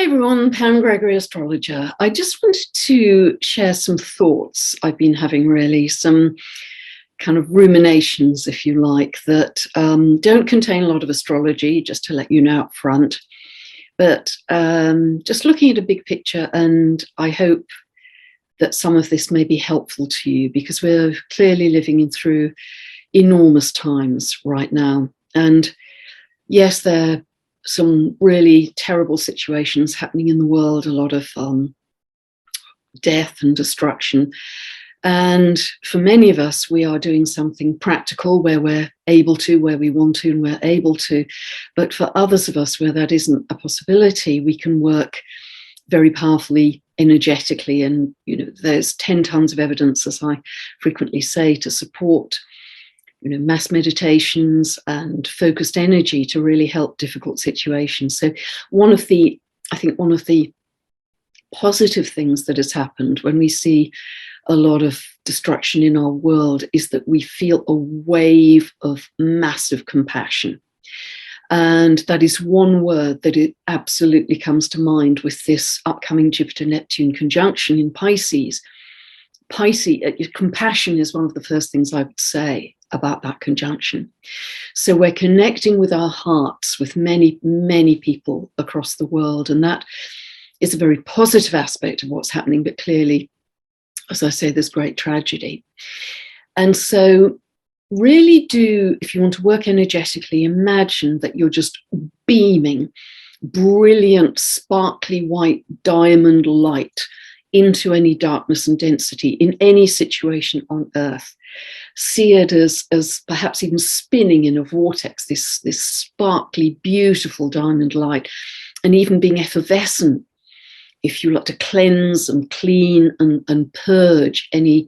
Everyone, Pam Gregory, astrologer. I just wanted to share some thoughts I've been having, really, some kind of ruminations, if you like, that don't contain a lot of astrology, just to let you know up front, but just looking at a big picture, and I hope that some of this may be helpful to you, because we're clearly living through enormous times right now. And yes, there are some really terrible situations happening in the world, a lot of death and destruction. And for many of us, we are doing something practical where we're able to, where we want to, and we're able to. But for others of us where that isn't a possibility, we can work very powerfully energetically. And, there's 10 tons of evidence, as I frequently say, to support mass meditations and focused energy to really help difficult situations. So one of the positive things that has happened when we see a lot of destruction in our world is that we feel a wave of massive compassion. And that is one word that it absolutely comes to mind with this upcoming Jupiter-Neptune conjunction in Pisces. Compassion is one of the first things I would say about that conjunction. So we're connecting with our hearts with many, many people across the world. And that is a very positive aspect of what's happening. But clearly, as I say, there's great tragedy. And so really do, if you want to work energetically, imagine that you're just beaming brilliant, sparkly white diamond light into any darkness and density in any situation on Earth. See it as perhaps even spinning in a vortex, this sparkly, beautiful diamond light, and even being effervescent, if you like, to cleanse and clean and purge any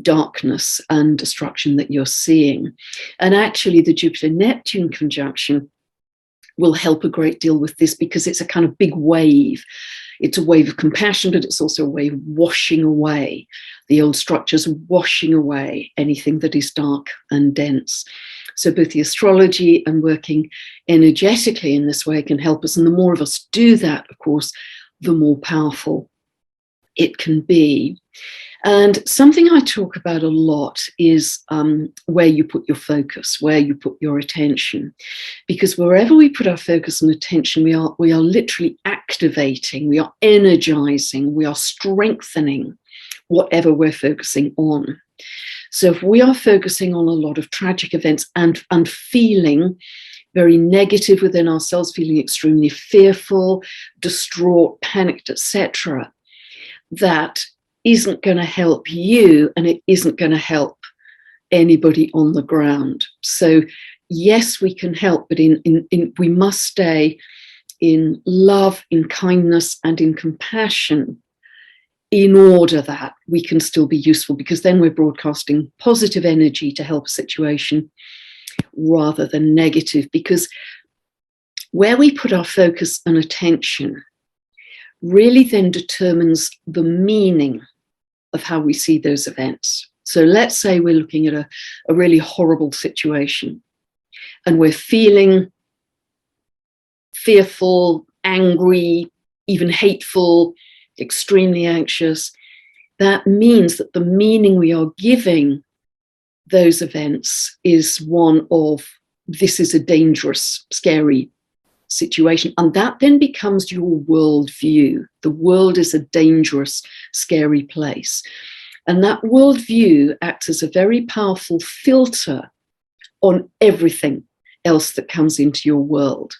darkness and destruction that you're seeing. And actually, the Jupiter-Neptune conjunction will help a great deal with this, because it's a kind of big wave. It's a wave of compassion, but it's also a wave washing away the old structures, washing away anything that is dark and dense. So both the astrology and working energetically in this way can help us. And the more of us do that, of course, the more powerful it can be. And something I talk about a lot is where you put your focus, where you put your attention. Because wherever we put our focus and attention, we are literally activating, we are energizing, we are strengthening whatever we're focusing on. So if we are focusing on a lot of tragic events and feeling very negative within ourselves, feeling extremely fearful, distraught, panicked, etc., that isn't going to help you, and it isn't going to help anybody on the ground. So yes, we can help, but we must stay in love, in kindness, and in compassion, in order that we can still be useful, because then we're broadcasting positive energy to help a situation rather than negative. Because where we put our focus and attention really then determines the meaning of how we see those events. So let's say we're looking at a really horrible situation and we're feeling fearful, angry, even hateful, extremely anxious. That means that the meaning we are giving those events is one of, this is a dangerous, scary situation. And that then becomes your worldview. The world is a dangerous, scary place. And that worldview acts as a very powerful filter on everything else that comes into your world,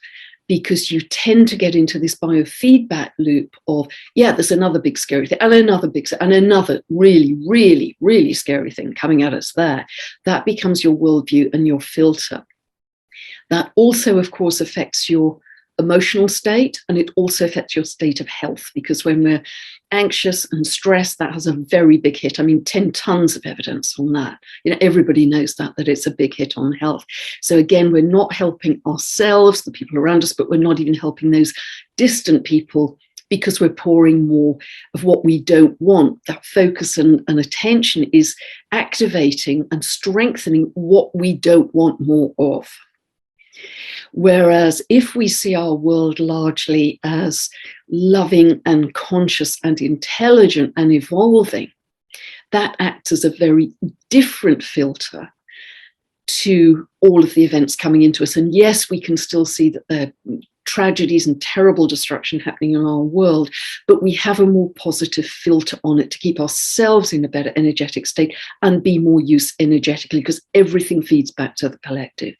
because you tend to get into this biofeedback loop of, yeah, there's another big scary thing, and another really, really, really scary thing coming at us there. That becomes your worldview and your filter. That also, of course, affects your emotional state, and it also affects your state of health, because when we're anxious and stressed, that has a very big hit. I mean, 10 tons of evidence on that. Everybody knows that it's a big hit on health. So again, we're not helping ourselves, the people around us, but we're not even helping those distant people, because we're pouring more of what we don't want. That focus and attention is activating and strengthening what we don't want more of. Whereas if we see our world largely as loving and conscious and intelligent and evolving, that acts as a very different filter to all of the events coming into us. And yes, we can still see that there are tragedies and terrible destruction happening in our world, but we have a more positive filter on it to keep ourselves in a better energetic state and be more used energetically, because everything feeds back to the collective.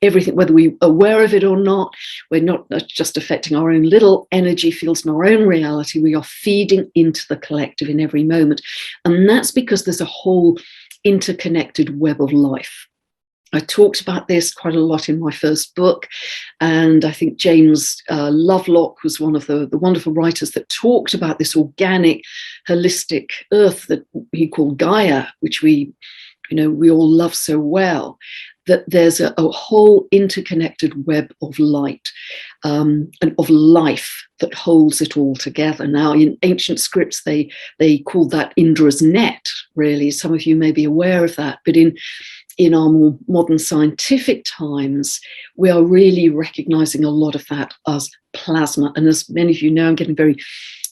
Everything, whether we're aware of it or not, we're not just affecting our own little energy fields in our own reality, we are feeding into the collective in every moment. And that's because there's a whole interconnected web of life. I talked about this quite a lot in my first book, and I think James Lovelock was one of the wonderful writers that talked about this organic, holistic earth that he called Gaia, which we all love so well, that there's a whole interconnected web of light and of life that holds it all together. Now, in ancient scripts, they called that Indra's net, really. Some of you may be aware of that, but in our more modern scientific times, we are really recognizing a lot of that as plasma. And as many of you know, I'm getting very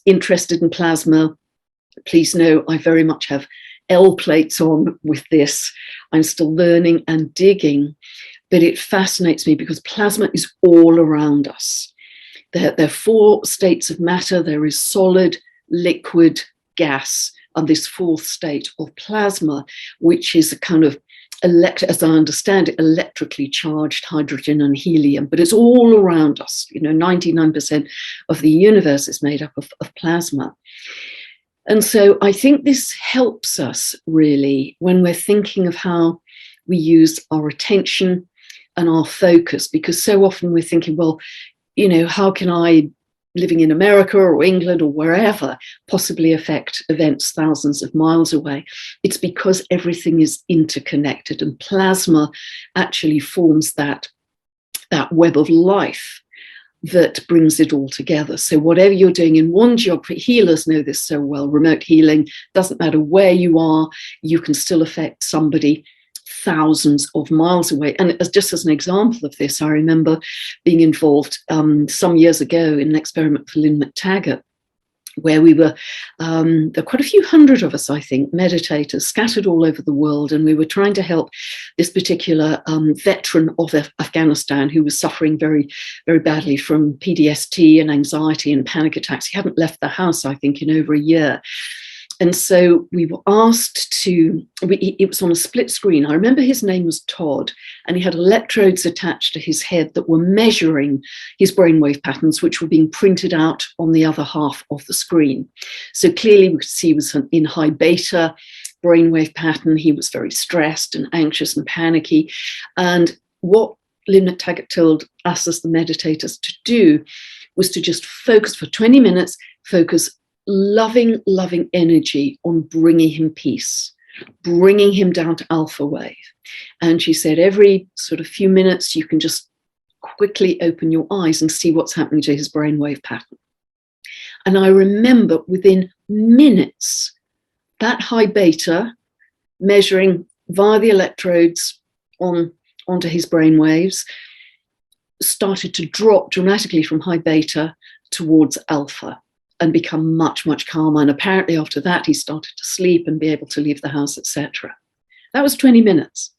interested in plasma. Please know I very much have L plates on with this. I'm still learning and digging, but it fascinates me because plasma is all around us. There are 4 states of matter. There is solid, liquid, gas, and this 4th state of plasma, which is a kind of as I understand it, electrically charged hydrogen and helium, but it's all around us. 99% of the universe is made up of plasma. And so I think this helps us really when we're thinking of how we use our attention and our focus, because so often we're thinking, well, how can I, living in America or England or wherever, possibly affect events thousands of miles away? It's because everything is interconnected, and plasma actually forms that web of life that brings it all together. So whatever you're doing in one geography, healers know this so well, remote healing, doesn't matter where you are, you can still affect somebody thousands of miles away. And just as an example of this, I remember being involved some years ago in an experiment for Lynn McTaggart, where we were, there were quite a few hundred of us, I think, meditators scattered all over the world, and we were trying to help this particular veteran of Afghanistan who was suffering very, very badly from PTSD and anxiety and panic attacks. He hadn't left the house, I think, in over a year. And so we were asked it was on a split screen. I remember his name was Todd, and he had electrodes attached to his head that were measuring his brainwave patterns, which were being printed out on the other half of the screen. So clearly we could see he was in high beta brainwave pattern. He was very stressed and anxious and panicky. And what Lynn McTaggart told us as the meditators to do was to just focus for 20 minutes, focus loving energy on bringing him peace, bringing him down to alpha wave. And she said every sort of few minutes you can just quickly open your eyes and see what's happening to his brainwave pattern. And I remember within minutes, that high beta measuring via the electrodes onto his brainwaves started to drop dramatically from high beta towards alpha and become much, much calmer. And apparently after that, he started to sleep and be able to leave the house, etc. That was 20 minutes.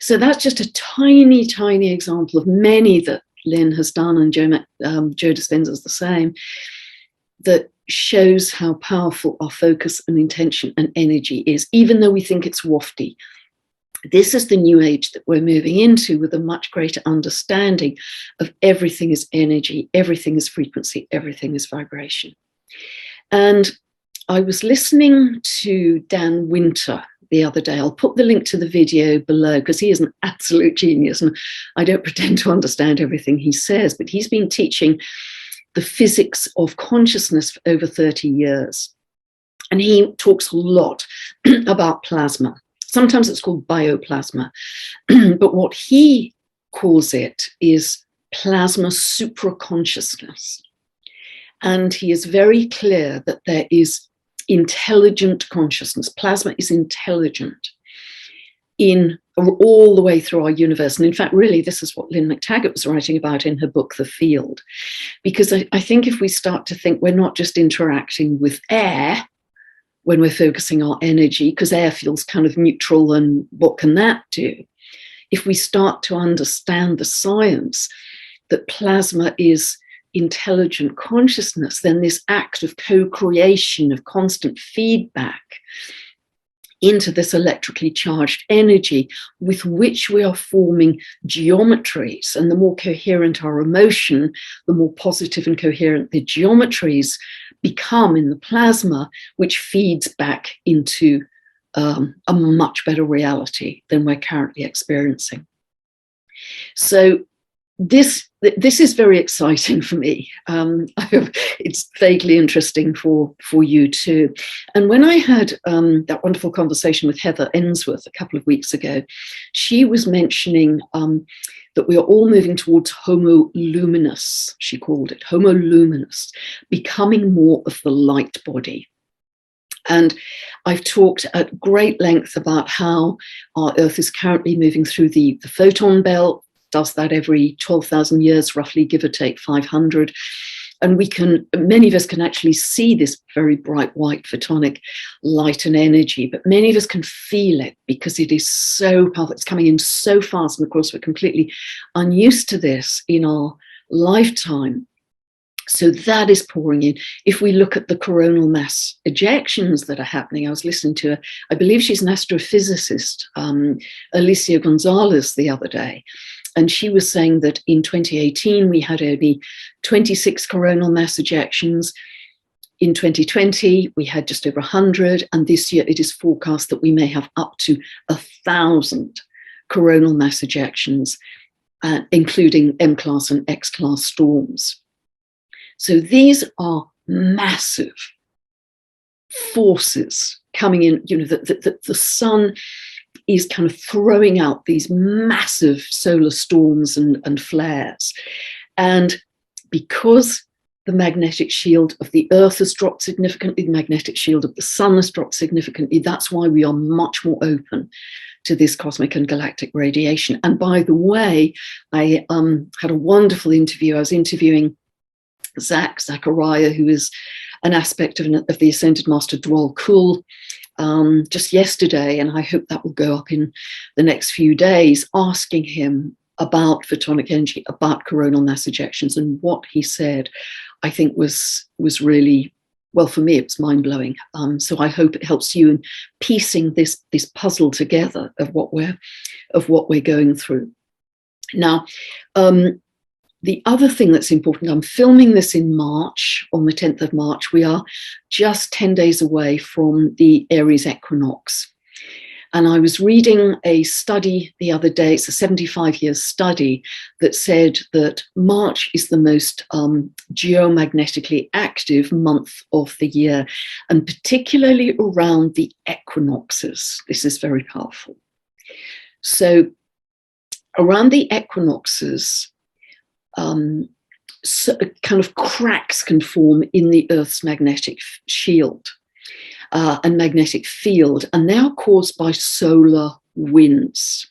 So that's just a tiny, tiny example of many that Lynn has done, and Joe Dispenza is the same, that shows how powerful our focus and intention and energy is, even though we think it's wafty. This is the new age that we're moving into, with a much greater understanding of everything is energy, everything is frequency, everything is vibration. And I was listening to Dan Winter the other day. I'll put the link to the video below because he is an absolute genius, and I don't pretend to understand everything he says, but he's been teaching the physics of consciousness for over 30 years. And he talks a lot about plasma. Sometimes it's called bioplasma, but what he calls it is plasma supraconsciousness. And he is very clear that there is intelligent consciousness. Plasma is intelligent in all the way through our universe. And in fact, really, this is what Lynne McTaggart was writing about in her book, The Field. Because I think if we start to think we're not just interacting with air when we're focusing our energy, because air feels kind of neutral and what can that do? If we start to understand the science that plasma is intelligent consciousness, then this act of co-creation, of constant feedback into this electrically charged energy with which we are forming geometries. And the more coherent our emotion, the more positive and coherent the geometries become in the plasma, which feeds back into a much better reality than we're currently experiencing. So this is very exciting for me. I hope it's vaguely interesting for you too. And when I had that wonderful conversation with Heather Ensworth a couple of weeks ago, she was mentioning that we are all moving towards homo luminous, she called it, homo luminous, becoming more of the light body. And I've talked at great length about how our Earth is currently moving through the photon belt, does that every 12,000 years, roughly, give or take 500. And many of us can actually see this very bright white photonic light and energy, but many of us can feel it because it is so powerful. It's coming in so fast. And of course, we're completely unused to this in our lifetime. So that is pouring in. If we look at the coronal mass ejections that are happening, I was listening to I believe she's an astrophysicist, Alicia Gonzalez, the other day. And she was saying that in 2018, we had only 26 coronal mass ejections. In 2020, we had just over 100. And this year, it is forecast that we may have up to 1,000 coronal mass ejections, including M-class and X-class storms. So these are massive forces coming in. You know, the sun is kind of throwing out these massive solar storms and flares. And because the magnetic shield of the Earth has dropped significantly, the magnetic shield of the sun has dropped significantly, that's why we are much more open to this cosmic and galactic radiation. And by the way, I had a wonderful interview. I was interviewing Zachariah, who is an aspect of the Ascended Master Dwal Kul, just yesterday, and I hope that will go up in the next few days, asking him about photonic energy, about coronal mass ejections, and what he said, I think was really, well, for me, it was mind-blowing. So I hope it helps you in piecing this puzzle together of what we're going through. Now, the other thing that's important, I'm filming this in March, on the 10th of March. We are just 10 days away from the Aries equinox. And I was reading a study the other day, it's a 75-year study, that said that March is the most geomagnetically active month of the year, and particularly around the equinoxes. This is very powerful. So around the equinoxes, so kind of cracks can form in the Earth's magnetic shield and magnetic field, and they are caused by solar winds.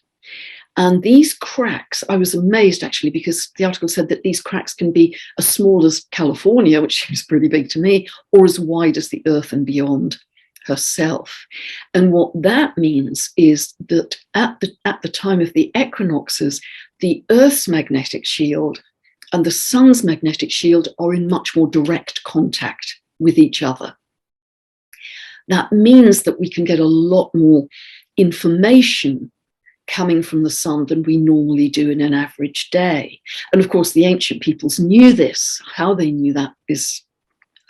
And these cracks, I was amazed actually, because the article said that these cracks can be as small as California, which is pretty big to me, or as wide as the Earth and beyond herself. And what that means is that at the time of the equinoxes, the Earth's magnetic shield and the sun's magnetic shield are in much more direct contact with each other. That means that we can get a lot more information coming from the sun than we normally do in an average day. And of course, the ancient peoples knew this. How they knew that is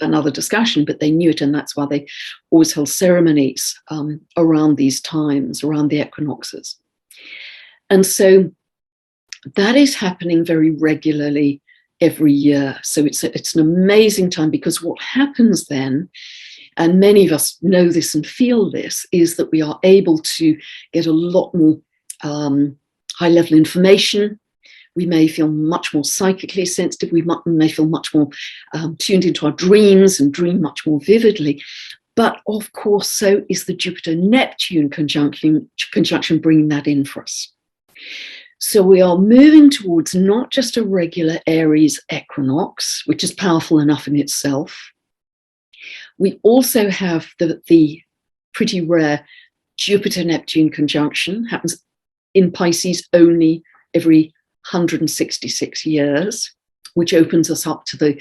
another discussion, but they knew it, and that's why they always held ceremonies around these times, around the equinoxes. And so that is happening very regularly every year. So it's an amazing time, because what happens then, and many of us know this and feel this, is that we are able to get a lot more high-level information. We may feel much more psychically sensitive. We may feel much more tuned into our dreams and dream much more vividly. But of course, so is the Jupiter-Neptune conjunction bringing that in for us. So we are moving towards not just a regular Aries equinox, which is powerful enough in itself. We also have the pretty rare Jupiter-Neptune conjunction, happens in Pisces only every 166 years, which opens us up to the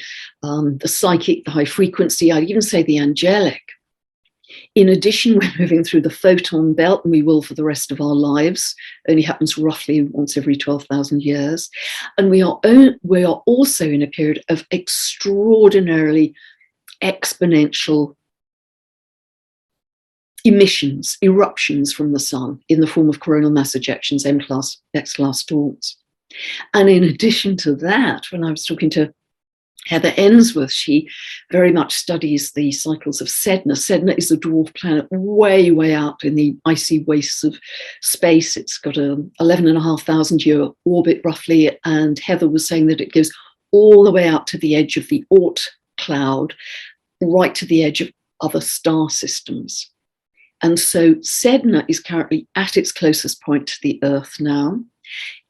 psychic, the high frequency, I'd even say the angelic. In addition, we're moving through the photon belt, and we will for the rest of our lives. Only happens roughly once every 12,000 years. And we are also in a period of extraordinarily exponential emissions, eruptions from the sun in the form of coronal mass ejections, X-class storms. And in addition to that, when I was talking to Heather Ensworth, she very much studies the cycles of Sedna. Sedna is a dwarf planet way, way out in the icy wastes of space. It's got a 11,500 year orbit roughly, and Heather was saying that it goes all the way out to the edge of the Oort cloud, right to the edge of other star systems. And so Sedna is currently at its closest point to the Earth now.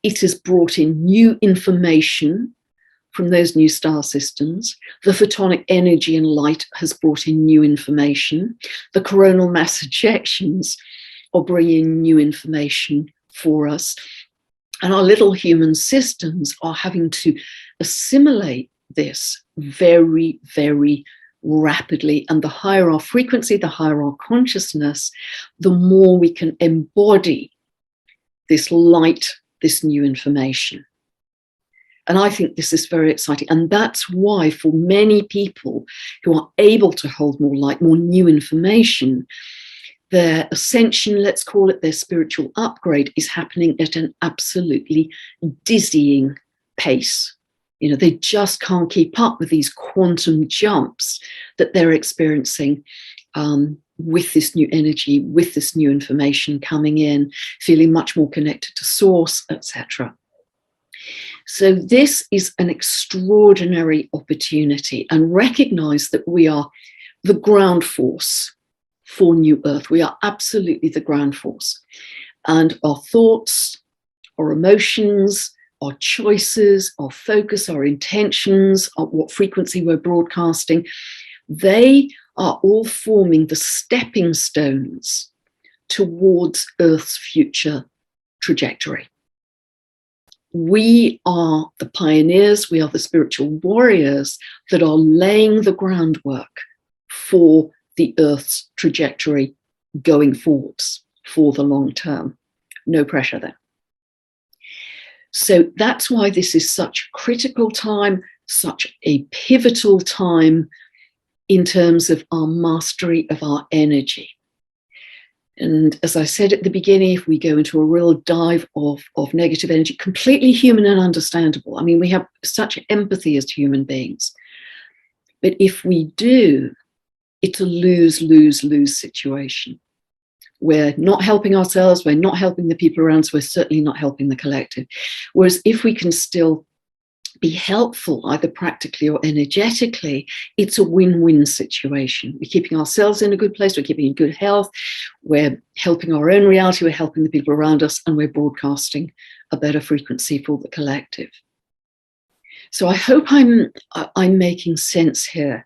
It has brought in new information from those new star systems. The photonic energy and light has brought in new information. The coronal mass ejections are bringing new information for us. And our little human systems are having to assimilate this very, very rapidly. And the higher our frequency, the higher our consciousness, the more we can embody this light, this new information. And I think this is very exciting. And that's why for many people who are able to hold more light, more new information, their ascension, let's call it, their spiritual upgrade, is happening at an absolutely dizzying pace. You know, they just can't keep up with these quantum jumps that they're experiencing with this new energy, with this new information coming in, feeling much more connected to source, etc. So this is an extraordinary opportunity, and recognize that we are the ground force for New Earth. We are absolutely the ground force. And our thoughts, our emotions, our choices, our focus, our intentions, what frequency we're broadcasting, they are all forming the stepping stones towards Earth's future trajectory. We are the pioneers, we are the spiritual warriors that are laying the groundwork for the Earth's trajectory going forwards for the long term. No pressure there. So that's why this is such a critical time, such a pivotal time in terms of our mastery of our energy. And as I said at the beginning, if we go into a real dive of negative energy, completely human and understandable. I mean, we have such empathy as human beings. But if we do, it's a lose-lose-lose situation. We're not helping ourselves, we're not helping the people around us, we're certainly not helping the collective. Whereas if we can still be helpful, either practically or energetically, it's a win-win situation. We're keeping ourselves in a good place, we're keeping in good health, we're helping our own reality, we're helping the people around us, and we're broadcasting a better frequency for the collective. So I hope I'm making sense here.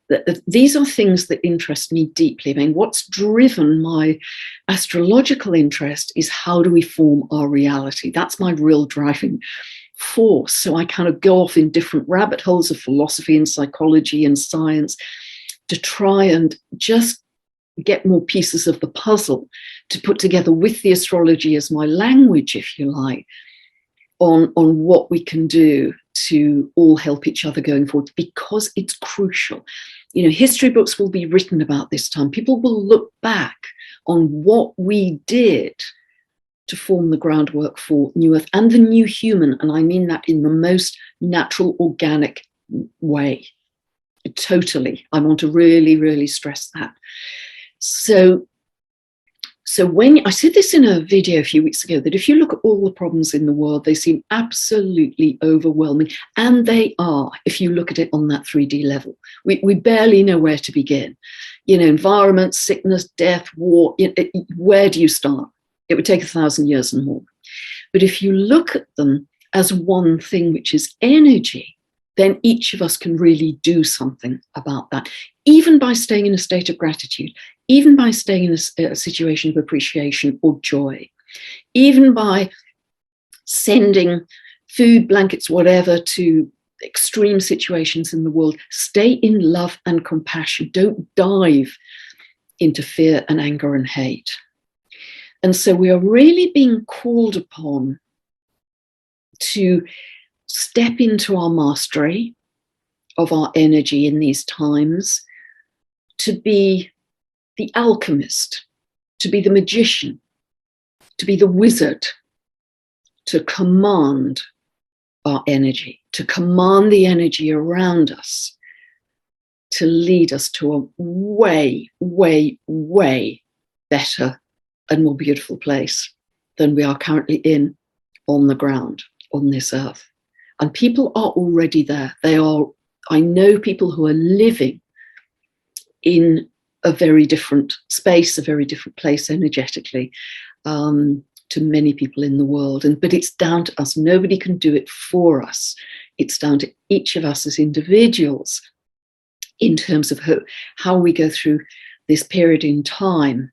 That these are things that interest me deeply. I mean, what's driven my astrological interest is how do we form our reality? That's my real driving force. So I kind of go off in different rabbit holes of philosophy and psychology and science to try and just get more pieces of the puzzle to put together with the astrology as my language, if you like, on what we can do to all help each other going forward, because it's crucial. You know, history books will be written about this time. People will look back on what we did to form the groundwork for New Earth and the new human. And I mean that in the most natural, organic way. Totally. I want to really, really stress that. So when I said this in a video a few weeks ago, that if you look at all the problems in the world, they seem absolutely overwhelming. And they are, if you look at it on that 3D level. We barely know where to begin. environment, sickness, death, war, where do you start? It would take 1,000 years and more. But if you look at them as one thing, which is energy, then each of us can really do something about that, even by staying in a state of gratitude, even by staying in a situation of appreciation or joy, even by sending food, blankets, whatever, to extreme situations in the world. Stay in love and compassion. Don't dive into fear and anger and hate. And so we are really being called upon to step into our mastery of our energy in these times, to be the alchemist, to be the magician, to be the wizard, to command our energy, to command the energy around us, to lead us to a way, way, way better and more beautiful place than we are currently in on the ground, on this earth. And people are already there. I know people who are living in a very different space, a very different place energetically, to many people in the world. But it's down to us. Nobody can do it for us. It's down to each of us as individuals in terms of how we go through this period in time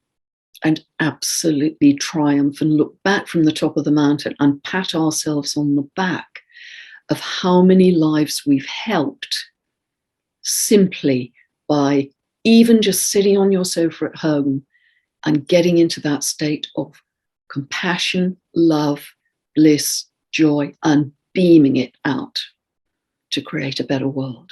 and absolutely triumph and look back from the top of the mountain and pat ourselves on the back of how many lives we've helped simply by even just sitting on your sofa at home and getting into that state of compassion, love, bliss, joy, and beaming it out to create a better world.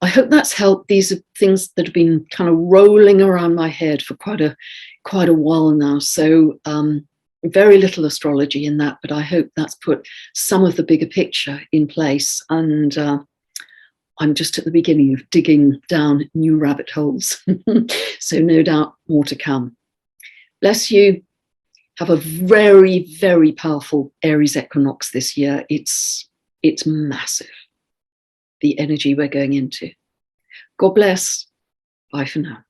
I hope that's helped. These are things that have been kind of rolling around my head for quite a while now. So very little astrology in that, but I hope that's put some of the bigger picture in place. And I'm just at the beginning of digging down new rabbit holes. So no doubt more to come. Bless you. Have a very, very powerful Aries equinox this year. It's massive, the energy we're going into. God bless. Bye for now.